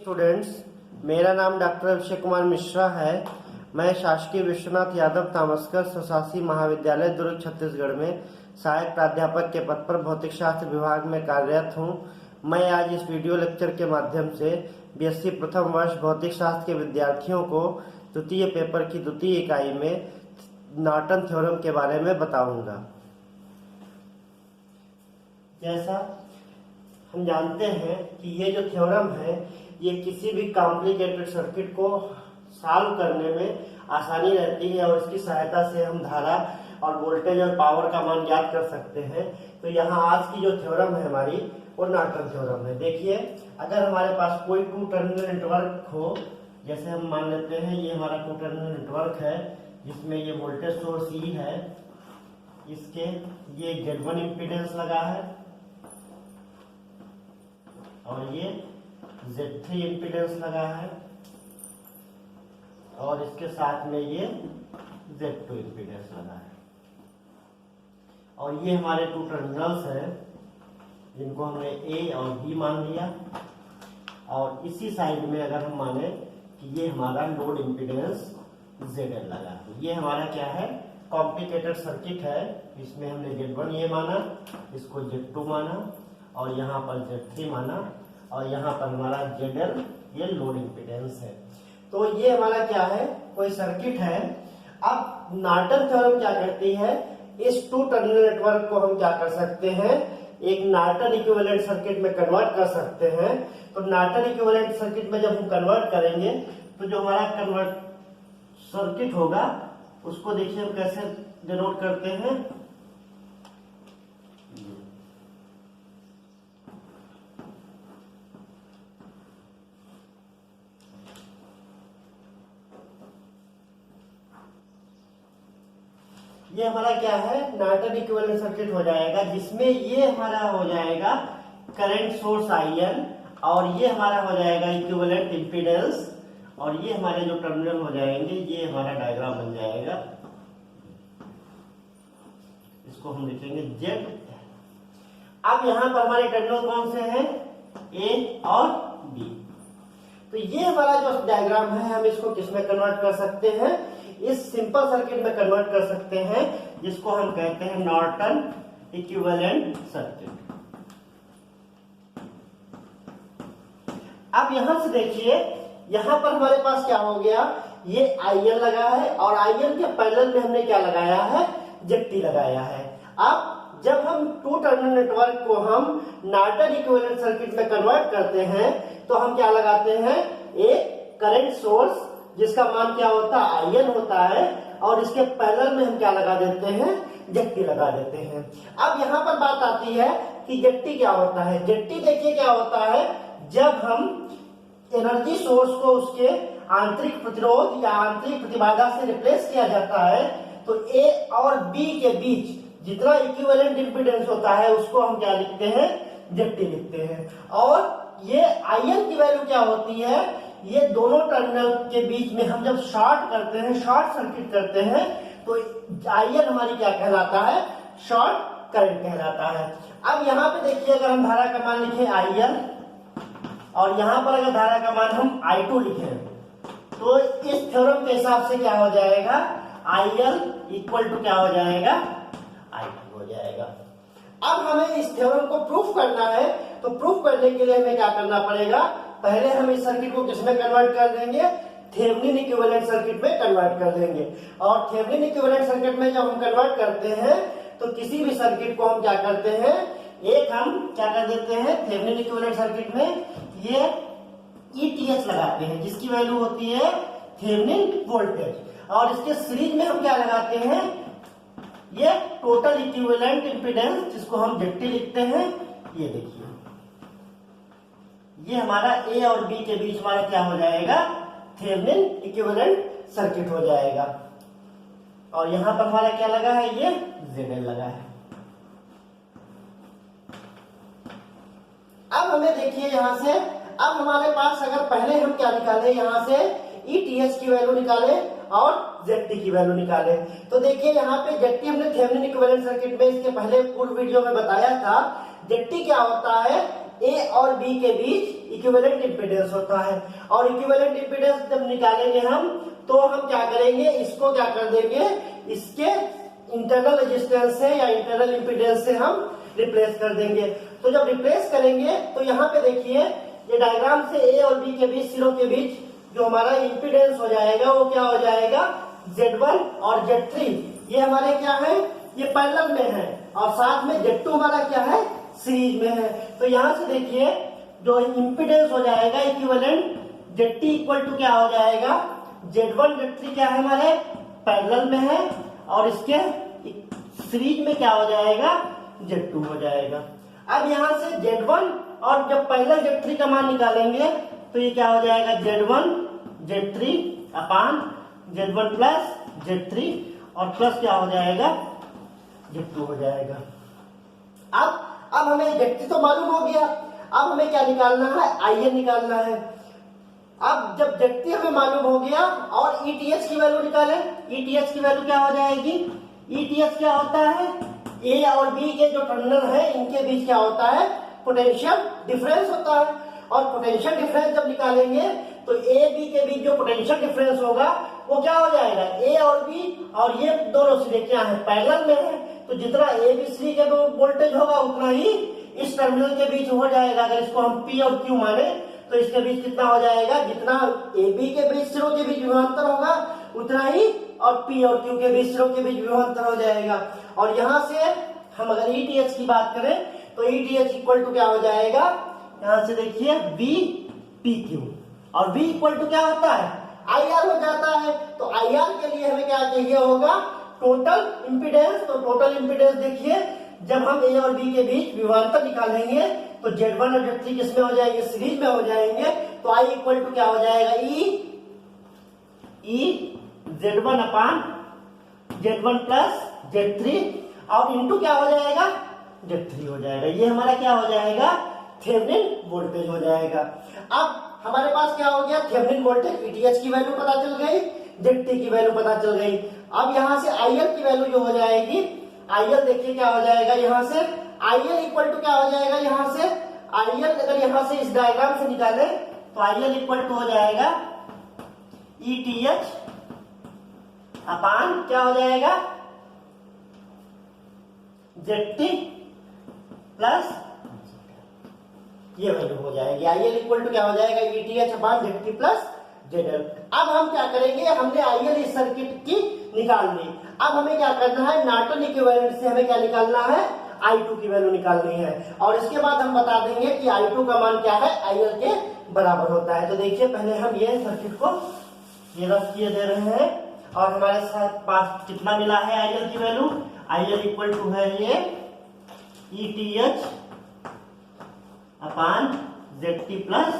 Students, मेरा नाम doctor Abhishek Kumar Mishra है। मैं शासकीय विश्वनाथ यादव तामस्कर स्वशासी महाविद्यालय दुर्ग छत्तीसगढ़ में सहायक प्राध्यापक के पद पर भौतिक शास्त्र विभाग में कार्यरत हूं। मैं आज इस वीडियो लेक्चर के माध्यम से बीएससी प्रथम वर्ष भौतिक शास्त्र के विद्यार्थियों को द्वितीय पेपर की द्वितीय इकाई में नॉर्टन थ्योरम के बारे में बताऊंगा। जैसा हम जानते हैं कि ये जो थ्योरम है ये किसी भी कॉम्प्लिकेटेड सर्किट को सॉल्व करने में आसानी रहती है और इसकी सहायता से हम धारा और वोल्टेज और पावर का मान ज्ञात कर सकते हैं। तो यहाँ आज की जो थ्योरम है हमारी वो नॉर्टन थ्योरम है। देखिए, अगर हमारे पास कोई टू टर्मिनल नेटवर्क हो, जैसे हम मान लेते हैं ये हमारा टू टर्मिनल नेटवर्क है जिसमें ये वोल्टेज सोर्स ई है, इसके ये Z1 इम्पीडेंस लगा है और ये Z3 इम्पीडेंस लगा है और इसके साथ में ये Z2 इम्पीडेंस लगा है और ये हमारे टू टर्मिनल्स हैं जिनको हमने A और B मान लिया। और इसी साइड में अगर हम माने कि ये हमारा लोड इम्पीडेंस ZL लगा है, ये हमारा क्या है, कॉम्प्लिकेटेड सर्किट है। इसमें हमने Z1 ये माना, इसको Z2 माना और यहाँ पर Z3 माना और यहाँ पर हमारा ZL ये लोड इम्पीडेंस है। तो ये हमारा क्या है, कोई सर्किट है। अब नॉर्टन थ्योरम क्या कहती है, इस टू टर्मिनल नेटवर्क को हम क्या कर सकते हैं, एक नॉर्टन इक्विवेलेंट सर्किट में कन्वर्ट कर सकते हैं। तो नॉर्टन इक्विवेलेंट सर्किट में जब हम कन्वर्ट करेंगे तो जो हमारा कन्वर्ट सर्किट होगा उसको देखिए हम कैसे डिनोट करते हैं। ये हमारा क्या है, नॉर्टन इक्विवेलेंट सर्किट हो जाएगा जिसमें ये हमारा हो जाएगा करंट सोर्स IN और ये हमारा हो जाएगा इक्विवेलेंट इम्पीडेंस और ये हमारे जो टर्मिनल हो जाएंगे ये हमारा डायग्राम बन जाएगा। इसको हम लिखेंगे Z। अब यहाँ पर हमारे टर्मिनल कौन से हैं, A और B। तो ये हमारा जो डायग्राम है हम इसको किसमें कन्वर्ट कर सकते हैं, इस सिंपल सर्किट में कन्वर्ट कर सकते हैं जिसको हम कहते हैं नॉर्टन इक्विवेलेंट सर्किट। अब यहां से देखिए, यहां पर हमारे पास क्या हो गया, ये IN लगा है और IN के पैरेलल में हमने क्या लगाया है, ZT लगाया है। अब जब हम टू टर्मिनल नेटवर्क को हम नॉर्टन इक्विवेलेंट सर्किट में कन्वर्ट करते हैं तो हम क्या लगाते हैं, एक करंट सोर्स जिसका मान क्या होता है, IN होता है और इसके पैरेलल में हम क्या लगा देते हैं, ZT लगा देते हैं। अब यहाँ पर बात आती है कि ZT क्या होता है। ZT देखिए क्या होता है, जब हम एनर्जी सोर्स को उसके आंतरिक प्रतिरोध या आंतरिक प्रतिबाधा से रिप्लेस किया जाता है तो A और B के बीच जितना इक्विवेलेंट इंपीडेंस होता है उसको हम क्या लिखते हैं, ZT लिखते हैं। और ये IN की वैल्यू क्या होती है, ये दोनों टर्मिनल के बीच में हम जब शॉर्ट करते हैं, शॉर्ट सर्किट करते हैं तो IN हमारी क्या कहलाता है, शॉर्ट करंट कहलाता है। अब यहाँ पे देखिए, अगर हम धारा का मान लिखें IN और यहाँ पर अगर धारा का मान हम I2 लिखें तो इस थ्योरम के हिसाब से क्या हो जाएगा, IL इक्वल टू क्या हो जाएगा, I2 हो जाएगा। अब हमें इस थ्योरम को प्रूफ करना है तो प्रूफ करने के लिए हमें क्या करना पड़ेगा, पहले हम इस सर्किट को किसमें कन्वर्ट कर देंगे, थेवेनिन इक्विवेलेंट सर्किट में कन्वर्ट कर देंगे। और थेवेनिन इक्विवेलेंट सर्किट में जब हम कन्वर्ट करते हैं तो किसी भी सर्किट को हम क्या करते हैं, एक हम क्या कर देते हैं, थेवेनिन इक्विवेलेंट सर्किट में ये ETH लगाते हैं जिसकी वैल्यू होती है थेवेनिन वोल्टेज और इसके सीरीज में हम क्या लगाते हैं, ये टोटल इक्विवेलेंट इंपीडेंस जिसको हम ZT लिखते हैं। ये देखिए, ये हमारा A और B के बीच हमारा क्या हो जाएगा, थेवेनिन इक्विवेलेंट सर्किट हो जाएगा। और यहां पर हमारा क्या लगा है, ये ZL लगा है। अब हमें देखिए यहां से, अब हमारे पास अगर पहले हम क्या निकाले, यहां से ETH की वैल्यू निकाले और ZT की वैल्यू निकाले तो देखिए यहाँ पे ZT हमने थेवेनिन इक्विवेलेंट सर्किट में इसके पहले पूर्व वीडियो में बताया था। ZT क्या होता है, ए और बी के बीच इक्विवेलेंट इंपीडेंस होता है। और इक्विवेलेंट इंपीडेंस जब निकालेंगे हम, तो हम क्या करेंगे, इसको क्या कर देंगे, इसके इंटरनल रेजिस्टेंस से या इंटरनल इंपीडेंस से हम रिप्लेस कर देंगे। तो जब रिप्लेस करेंगे तो यहाँ पे देखिए, ये डायग्राम से ए और बी के बीच, सिरों के बीच जो हमारा इंपीडेंस हो जाएगा वो क्या हो जाएगा, Z1 और Z3। ये हमारे क्या है, ये पैरेलल में है, और साथ में Z2 हमारा क्या है, सीरीज में है। तो यहां से देखिए जो इंपीडेंस हो जाएगा इक्विवेलेंट, ZT इक्वल टू क्या हो जाएगा, Z1 Z3 क्या है हमारे पैरेलल में है, और इसके सीरीज में क्या हो जाएगा, Z2 हो जाएगा। अब यहां से Z1 और जब पहले Z3 का मान निकालेंगे तो ये क्या हो जाएगा, Z1 Z3 अपान Z1 प्लस Z3, और प्लस क्या हो जाएगा, Z2 हो जाएगा। अब हमें Z3 तो मालूम हो गया, अब हमें क्या निकालना है, IN निकालना है। अब जब Z3 हमें मालूम हो गया और ETH की वैल्यू निकालें, ETH की वैल्यू क्या हो जाएगी, ETH क्या होता है, ए और बी के जो टर्मिनल है इनके बीच क्या होता है, पोटेंशियल डिफरेंस होता है। और पोटेंशियल डिफरेंस जब निकालेंगे तो ए बी के बीच जो पोटेंशियल डिफरेंस होगा वो क्या हो जाएगा, ए और बी, और ये दोनों सिरे क्या है, पैरेलल में है, तो जितना ए बी सी के वोल्टेज होगा उतना ही इस टर्मिनल के बीच हो जाएगा। अगर इसको हम पी और क्यू माने तो इसके बीच कितना हो जाएगा, जितना ए बी के बीच सिरों के बीच विभवांतर होगा उतना ही, और पी और क्यू के बीच सिरों के बीच विभवांतर हो जाएगा। और यहां से हम अगर ETH की बात करें तो ETH इक्वल टू क्या हो जाएगा, यहां से देखिए V पी क्यू, और V इक्वल टू क्या होता है, IR हो जाता है। तो IR के लिए हमें क्या चाहिए होगा, टोटल इंपीडेंस। तो टोटल इंपीडेंस देखिए, जब हम ए और बी के बीच विभवांतर निकालेंगे तो Z1 और Z3 किसमें हो जाएंगे, सीरीज में हो जाएंगे। तो I इक्वल टू क्या हो जाएगा, ई Z1 अपान Z1 प्लस Z3, और इंटू क्या हो जाएगा, Z3 हो जाएगा। ये हमारा क्या हो जाएगा, थेवेनिन वोल्टेज हो जाएगा। अब हमारे पास क्या हो गया, थेवेनिन वोल्टेज, ETH की वैल्यू पता चल गई, ZT की वैल्यू पता चल गई। अब यहां से IL की वैल्यू जो हो जाएगी, IL देखिए क्या हो जाएगा, यहां से IL इक्वल टू क्या हो जाएगा, यहां से IL अगर यहां से इस डायग्राम से निकाले तो IL इक्वल टू हो जाएगा ETH अपान क्या हो जाएगा, ZT प्लस ये वैल्यू हो जाएगी। IL इक्वल टू क्या हो जाएगा, ETH अपान ZT प्लस ZL। अब हम क्या करेंगे, हमने IL इस सर्किट की निकाल ली। अब हमें क्या करना है, नॉर्टन इक्विवेलेंट से हमें क्या निकालना है, I2 की वैल्यू निकालनी है। और इसके बाद हम बता देंगे कि I2 का मान क्या है, IL के बराबर होता है। तो देखिए पहले हम ये सर्किट को ये रफ किए दे रहे हैं, और हमारे साथ पास कितना मिला है IL की वैल्यू, IL इक्वल टू है ये ETH अपान ZT प्लस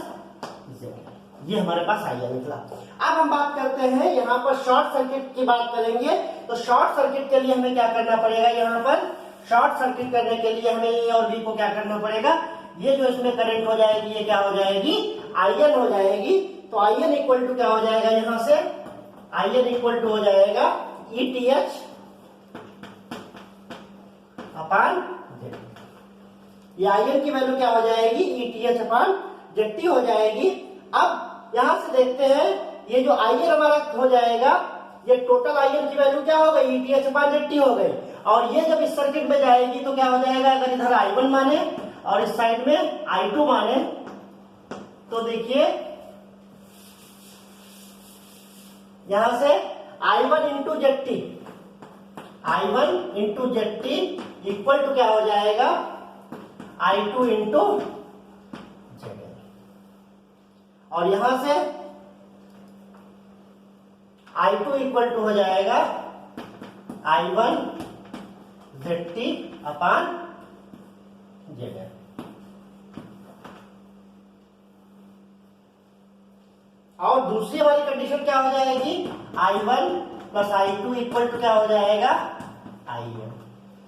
ZL, ये हमारे पास IL निकला। अब हम बात करते हैं यहाँ पर शॉर्ट सर्किट की बात करेंगे। तो शॉर्ट सर्किट के लिए हमें क्या करना पड़ेगा, यहाँ पर शॉर्ट सर्किट करने के लिए हमें ए और बी को क्या करना पड़ेगा, ये जो इसमें करंट हो जाएगी ये क्या हो जाएगी, IN हो जाएगी। तो IN इक्वल टू क्या हो जाएगा, यहाँ से IN इक्वल टू हो जाएगा ETH अपान ZT। ये IN की वैल्यू क्या हो जाएगी, ETH अपान ZT हो जाएगी। अब यहां से देखते हैं, ये जो IN हमारा हो जाएगा, ये टोटल IN की वैल्यू क्या हो गई, ETH अपान ZT हो गई। और ये जब इस सर्किट में जाएगी तो क्या हो जाएगा, अगर इधर I1 माने और इस साइड में I2 माने तो देखिए यहां से I1 into ZT, I1 into ZT equal to क्या हो जाएगा, I2 इंटू ZL। और यहां से I2 इक्वल टू हो जाएगा I1 ZT अपान ZL। और दूसरी वाली कंडीशन क्या हो जाएगी, I1 plus I2 equal to क्या हो जाएगा, IN।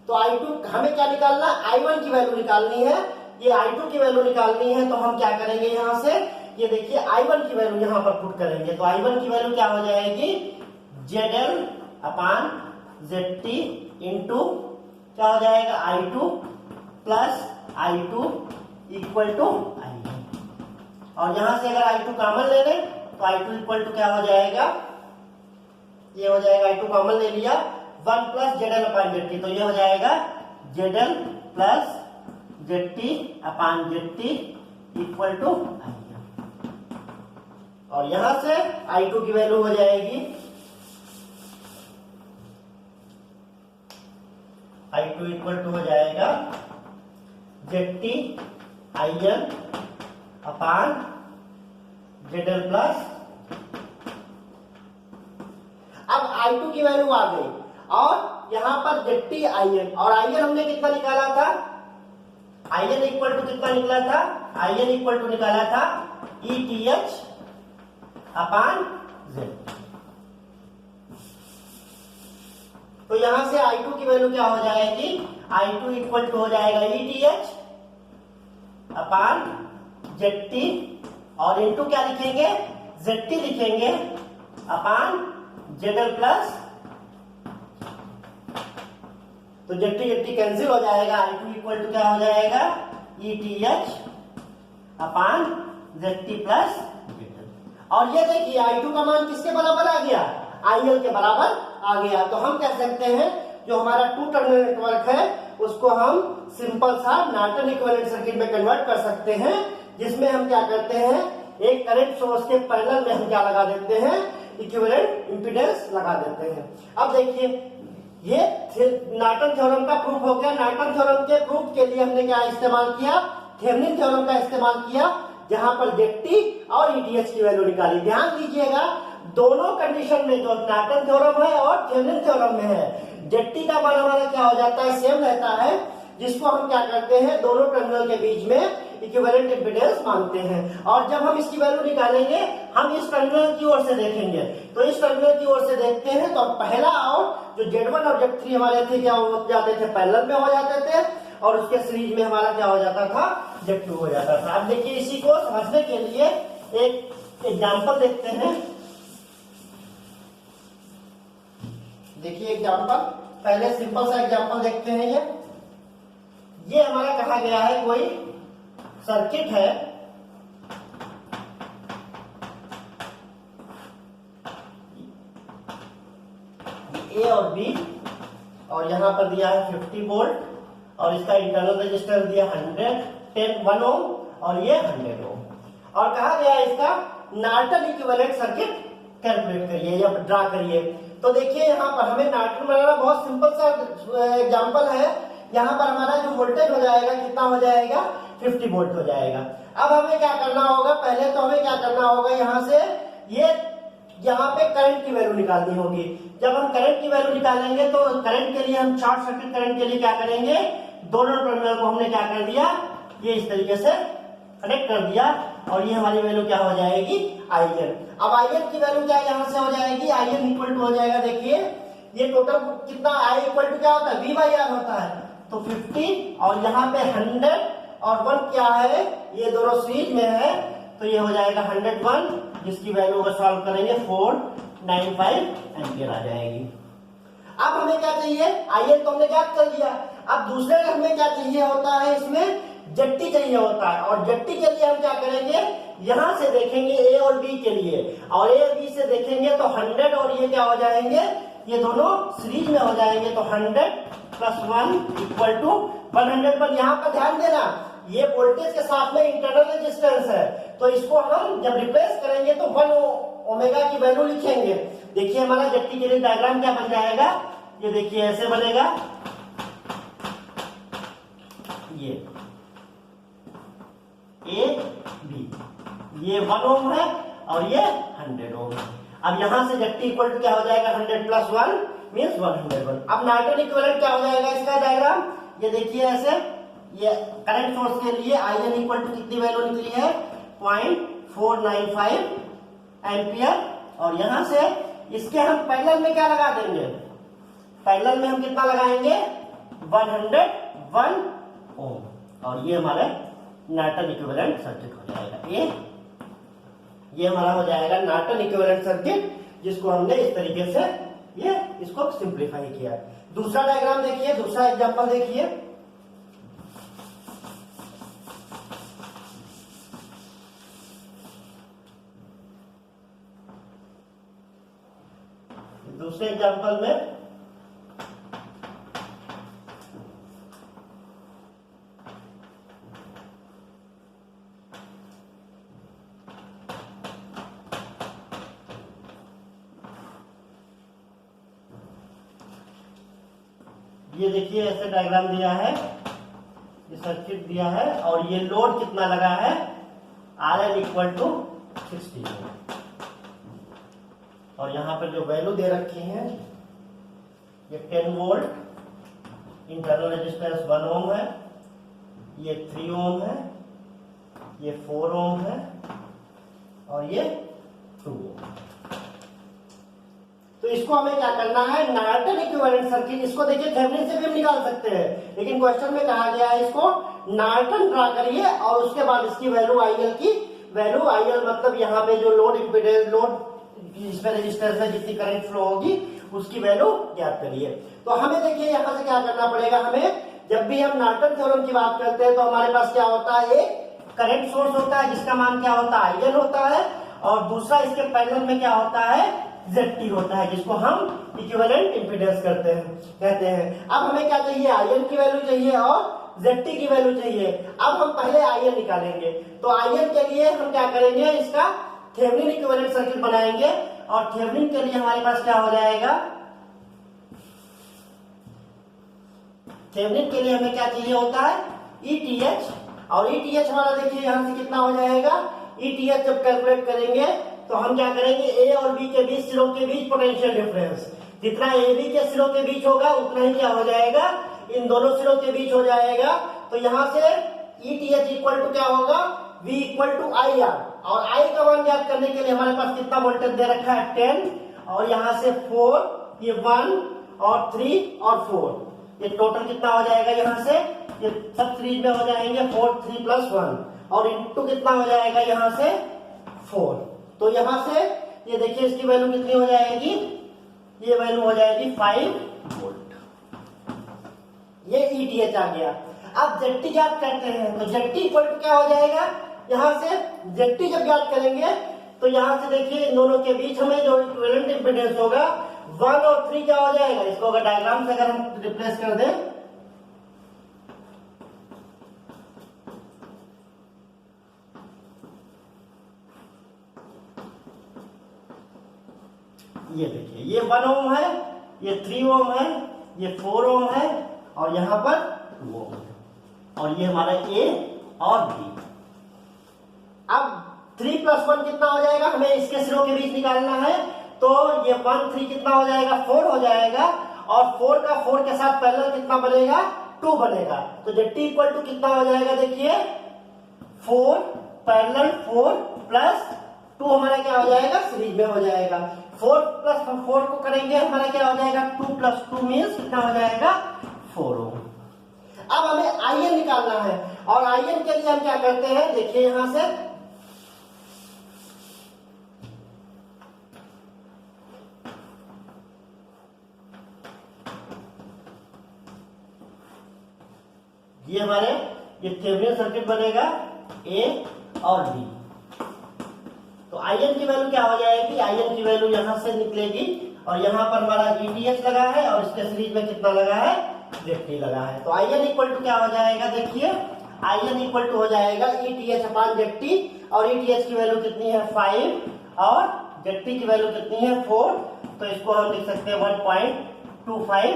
तो I2 हमें क्या निकालना, I1 की वैल्यू निकालनी है, ये I2 की वैल्यू निकालनी है। तो हम क्या करेंगे, यहां से ये देखिए I1 की वैल्यू यहां पर पुट करेंगे। तो I1 की वैल्यू क्या हो जाएगी, ZL अपान ZT इंटू क्या हो जाएगा, I2 plus I2 equal to I N. और यहां से अगर I2 कॉमन ले लें तो I2 इक्वल टू क्या हो जाएगा, ये हो जाएगा I2 कॉमन ले लिया 1 plus Z L upon Z T, तो ये हो जाएगा Z L plus Z T upon Z T equal to I N. और यहां से I2 की वैल्यू हो जाएगी I2 इक्वल टू हो जाएगा Z T I N upon Z L plus. अब I2 की वैल्यू आ गई और यहां पर जेड टी आई एन, और आई एन हमने कितना निकाला था, आई एन इक्वल टू कितना निकला था, आई एन इक्वल टू निकाला था ई टी एच अपान जेड। तो यहां से I2 की वैल्यू क्या हो जाएगी, I2 इक्वल टू हो जाएगा E T H upon Z T, और इनटू क्या लिखेंगे, जेड टी लिखेंगे अपान जेड एल प्लस। तो जेड टी कैंसिल हो जाएगा, I2 इक्वल टू क्या हो जाएगा E T H upon Z T plus Z L. और ये देखिए I2 का मान किसके बराबर आ गया, IL के बराबर आ गया। तो हम कह सकते हैं जो हमारा टू टर्मिनल नेटवर्क है उसको हम सिंपल सा नॉर्टन इक्विवेलेंट सर्किट में कन्वर्ट कर सकते हैं, जिसमें हम क्या करते हैं, एक करंट सोर्स के पैरेलल में हम क्या लगा देते हैं, इक्विवेलेंट इंपीडेंस लगा देते हैं। अब देखिए ये नॉर्टन थ्योरम का प्रूफ हो गया। नॉर्टन थ्योरम के प्रूफ के लिए हमने क्या इस्तेमाल किया, थेवेनिन थ्योरम का इस्तेमाल किया, जहां पर जेड और ईटीएच की वैल्यू निकाली। ध्यान दीजिएगा दोनों कंडीशन में जो नॉर्टन थ्योरम है और थेवेनिन थ्योरम में है, जेड का मान हमारा क्या हो जाता है, सेम रहता है, जिसको हम क्या करते हैं, दोनों टर्मिनल के बीच में इक्विवेलेंट इंपीडेंस मानते हैं। और जब हम इसकी वैल्यू निकालेंगे हम इस टर्मिनल की ओर से देखेंगे, तो इस टर्मिनल की ओर से देखते हैं तो पहला और जो Z1 और Z3 हमारे थे क्या हो जाते थे, पैरेलल में हो जाते थे, और उसके सीरीज में हमारा क्या हो जाता था, Z2 हो जाता था। अब देखिए इसी को समझने के लिए एक एग्जाम्पल देखते हैं। देखिए एग्जाम्पल, पहले सिंपल सा एग्जाम्पल देखते हैं। ये हमारा कहा गया है कोई सर्किट है, ए और बी, और यहां पर दिया है 50 वोल्ट, और इसका इंटरनल रेजिस्टेंस दिया 1 ओम, और ये 100 ओम, और कहा गया इसका नॉर्टन इक्विवेलेंट सर्किट कैलकुलेट करिए या ड्रा करिए। तो देखिए यहाँ पर हमें नॉर्टन बनाना बहुत सिंपल सा एग्जांपल है। यहाँ पर हमारा जो वोल्टेज हो जाएगा कितना हो जाएगा, 50 वोल्ट हो जाएगा। अब हमें क्या करना होगा, पहले तो हमें क्या करना होगा, यहाँ से ये यहाँ पे करंट की वैल्यू निकालनी होगी। जब हम करंट की वैल्यू निकालेंगे तो करंट के लिए हम शॉर्ट सर्किट करंट के लिए क्या करेंगे, दोनों टर्मिनल को हमने क्या कर दिया, ये इस तरीके से कनेक्ट कर दिया, और ये हमारी वैल्यू क्या हो जाएगी, IN। अब IN की वैल्यू क्या यहाँ से हो जाएगी, IN इक्वल टू हो जाएगा, देखिए ये टोटल कितना, I इक्वल टू क्या होता है, V/R होता है, तो 50 और यहाँ पे 100 और 1 क्या है, ये दोनों सीरीज में है, तो ये हो जाएगा 101, जिसकी वैल्यू को सॉल्व करेंगे 495 एम्पियर आ जाएगी। अब हमें क्या चाहिए, IN तो हमने ज्ञात कर लिया। अब दूसरे हमें क्या चाहिए होता है, इसमें जेड चाहिए होता है, और जेड के लिए हम क्या करेंगे, यहां से देखेंगे ए और बी के लिए, और ए और बी से देखेंगे तो 100 और ये क्या हो जाएंगे, ये दोनों सीरीज में हो जाएंगे, तो 100 + 1 इक्वल टू 100। पर यहाँ पर ध्यान देना, ये वोल्टेज के साथ में इंटरनल रेजिस्टेंस है, तो इसको हम जब रिप्लेस करेंगे तो 1 ओमेगा की वैल्यू लिखेंगे। देखिए हमारा जेड के लिए डायग्राम क्या बन जाएगा, ये देखिए ऐसे बनेगा, ये ए बी, ये 1 ओम है और ये 100 ओम है। अब यहां से जेड इक्वल टू क्या हो जाएगा, 100 + 1 मींस 101। अब नॉर्टन इक्विवेलेंट क्या हो जाएगा इसका डायग्राम, ये देखिए ऐसे, ये करंट सोर्स के लिए IN इक्वल टू कितनी वैल्यू निकली है, 0.495 एम्पियर, और यहां से इसके हम पैरेलल में क्या लगा देंगे, पैरेलल में हम कितना लगाएंगे, 101 ओम, और ये हमारा नॉर्टन इक्विवेलेंट सर्किट हो जाएगा। ये हमारा हो जाएगा नॉर्टन इक्विवेलेंट सर्किट, जिसको हमने इस तरीके से ये इसको सिंप्लीफाई किया। दूसरा डायग्राम देखिए, दूसरा एग्जांपल देखिए। दूसरे एग्जांपल में ये देखिए ऐसे डायग्राम दिया है, ये सर्किट दिया है और ये लोड कितना लगा है, RL इक्वल टू 60 और यहाँ पर जो वैल्यू दे रखी है ये 10 वोल्ट, इंटरनल रेजिस्टेंस 1 ओम है, ये 3 ओम है, ये 4 ओम है और ये 2 ओम। तो इसको हमें क्या करना है, नॉर्टन इक्विवेलेंट सर्किट, इसको देखिए थेवेनिन से भी हम निकाल सकते हैं, लेकिन क्वेश्चन में कहा गया है इसको नॉर्टन ड्रा करिए और उसके बाद इसकी वैल्यू आईएल की वैल्यू, आईएल मतलब यहाँ पे जो लोड इम्पीडेंस, लोड इसमें रेजिस्टेंस है जितनी करंट फ्लो होगी उसकी वैल्यू ज्ञात करिए। तो हमें देखिए यहाँ से क्या करना पड़ेगा, हमें जब भी हम नॉर्टन थ्योरम की बात करते हैं तो हमारे पास क्या होता है, एक करंट सोर्स होता है जिसका मान क्या होता है, आईएल होता है, और दूसरा इसके पैरेलल में क्या होता है, ZT होता है, जिसको हम इक्विवेलेंट इंपीडेंस कहते हैं। अब हमें क्या चाहिए, आईएल की वैल्यू चाहिए और ZT की वैल्यू चाहिए। अब हम पहले आईएल निकालेंगे, तो आईएल के लिए हम क्या करेंगे, इसका थेवेनिन इक्विवेलेंट सर्किट बनाएंगे और थेवेनिन के लिए हमारे पास क्या हो जाएगा, थेवेनिन के लिए हमें क्या चाहिए होता है, ETH, और ETH हमारा देखिए यहां से कितना हो जाएगा, ETH जब कैलकुलेट करेंगे तो हम क्या करेंगे, ए और बी के बीच, सिरों के बीच पोटेंशियल डिफरेंस, जितना ए बी के सिरों के बीच होगा उतना ही क्या हो जाएगा, इन दोनों सिरों के बीच हो जाएगा। तो यहां से ETH इक्वल टू क्या होगा, V इक्वल टू IR, और I का मान ज्ञात करने के लिए हमारे पास कितना वोल्टेज दे रखा है, 10, और यहाँ से 4, ये 1 और 3 और 4, ये टोटल कितना हो जाएगा, यहाँ से ये सब सीरीज में हो जाएंगे, 4, 3 प्लस 1 और इनटू कितना हो जाएगा, यहाँ से 4। तो यहां से ये देखिए इसकी वैल्यू कितनी हो जाएगी, ये वैल्यू हो जाएगी 5 वोल्ट, ये ETH आ गया। अब ZT ज्ञात करते हैं, तो ZT इक्वल टू क्या हो जाएगा, यहां से ZT जब ज्ञात करेंगे तो यहां से देखिए इन दोनों के बीच हमें जो इक्विवेलेंट इंपीडेंस होगा 1 और 3 क्या हो जाएगा, इसको अगर डायग्राम से अगर हम रिप्लेस कर दें, ये देखिए ये 1 ओम है, ये 3 ओम है, ये 4 ओम है और यहां पर 2 ओम है, और ये हमारा A और B। अब 3 प्लस 1 कितना हो जाएगा, हमें इसके सिरों के बीच निकालना है, तो ये 1 3 कितना हो जाएगा, 4 हो जाएगा, और 4 का 4 के साथ पैरेलल कितना बनेगा, 2 बनेगा। तो ZT इक्वल टू कितना हो जाएगा, देखिए 4 पैरेलल 4 प्लस 2 हमारा क्या हो जाएगा, सीरीज में हो जाएगा। 4 प्लस 4 को करेंगे हमारा क्या हो जाएगा, 2 प्लस 2 मीन्स कितना हो जाएगा, 4 ओम। अब हमें आईएन निकालना है, और आईएन के लिए हम क्या करते हैं, देखिए यहां से ये हमारे ये थेवेनिन सर्किट बनेगा A और B। तो आईएन की वैल्यू क्या हो जाएगी, आईएन की वैल्यू यहां से निकलेगी, और यहां पर हमारा ETH लगा है और इसके सीरीज में कितना लगा है, ZT लगा है। तो आईएन इक्वल टू क्या हो जाएगा, देखिए आईएन इक्वल टू हो जाएगा ETH अपॉन ZT, और ETH की वैल्यू कितनी है 5 और ZT की वैल्यू कितनी है 4, तो इसको हम लिख सकते हैं 1.25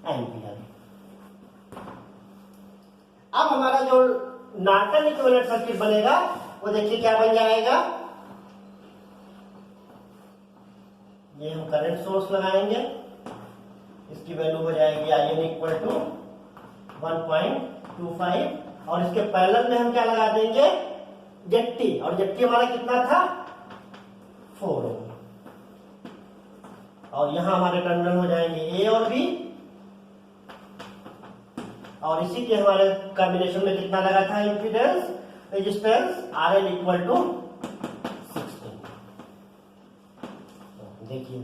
एम्पियर। अब हमारा जो नॉर्टन इक्विवेलेंट सर्किट बनेगा वो देखिए क्या बन जाएगा, ये हम करंट सोर्स लगाएंगे, इसकी वैल्यू हो जाएगी आईएन इक्वल टू 1.25, और इसके पैरेलल में हम क्या लगा देंगे, ZT, और ZT हमारा कितना था 4 ओम, और यहां हमारे टर्मिनल हो जाएंगे A और B, और इसी के हमारे कॉम्बिनेशन में कितना लगा था impedance, resistance RL equal to 16। देखिए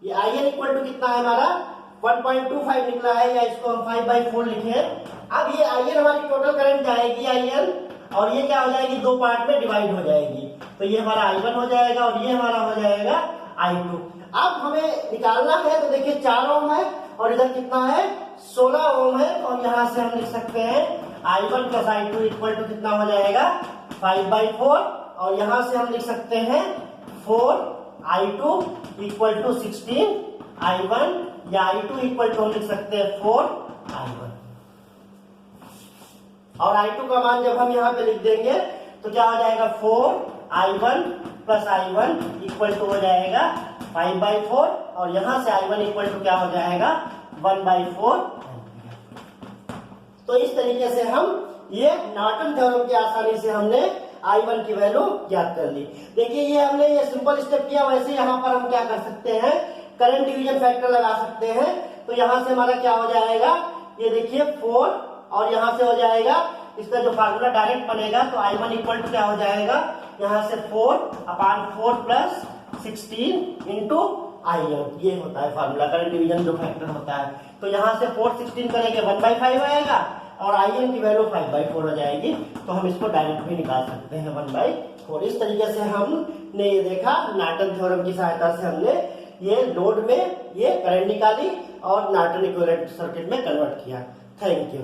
ये IL इक्वल टू कितना है हमारा 1.25 निकला है, या इसको हम 5/4 लिखे। अब ये IL हमारी टोटल करंट जाएगी IL, और ये क्या हो जाएगी, दो पार्ट में डिवाइड हो जाएगी। तो ये हमारा I1 हो जाएगा और ये हमारा हो जाएगा I2। अब हमें निकालना है तो देखिए 4 ओम है और इधर कितना है 16 ओम है, और यहां से हम लिख सकते हैं I1 plus I2 equal to कितना हो जाएगा 5/4, और यहां से हम लिख सकते हैं 4I2 इक्वल टू 16I1, या I2 इक्वल टू हम लिख सकते हैं 4I1। और I2 का मान जब हम यहाँ पे लिख देंगे तो क्या हो जाएगा 4I1 plus I1 equal to हो जाएगा 5/4, और यहां से I1 इक्वल टू क्या हो जाएगा 1/4। तो इस तरीके से हम ये नॉर्टन थ्योरम की आसानी से हमने I1 की वैल्यू ज्ञात कर ली। देखिए ये हमने ये सिंपल स्टेप किया, वैसे यहाँ पर हम क्या कर सकते हैं, करंट डिवीजन फैक्टर लगा सकते हैं। तो यहाँ से हमारा क्या हो जाएगा, ये देखिए 4, और यहाँ से हो जाएगा इसका जो फार्मूला डायरेक्ट बनेगा, तो I1 इक्वल टू क्या हो जाएगा, यहाँ से 4/4 प्लस 16 इंटू IN, ये होता है फार्मूला करंट डिवीजन जो फैक्टर होता है। तो यहाँ से 4 16 करेंगे 1/5 आएगा, और IN की वैल्यू 5/4 हो जाएगी। तो हम इसको डायरेक्ट भी निकाल सकते हैं 1/4। इस तरीके से हमने ये देखा, नॉर्टन थ्योरम की सहायता से हमने ये लोड में ये करंट निकाली और नॉर्टन इक्विवेलेंट सर्किट में कन्वर्ट किया। Thank you.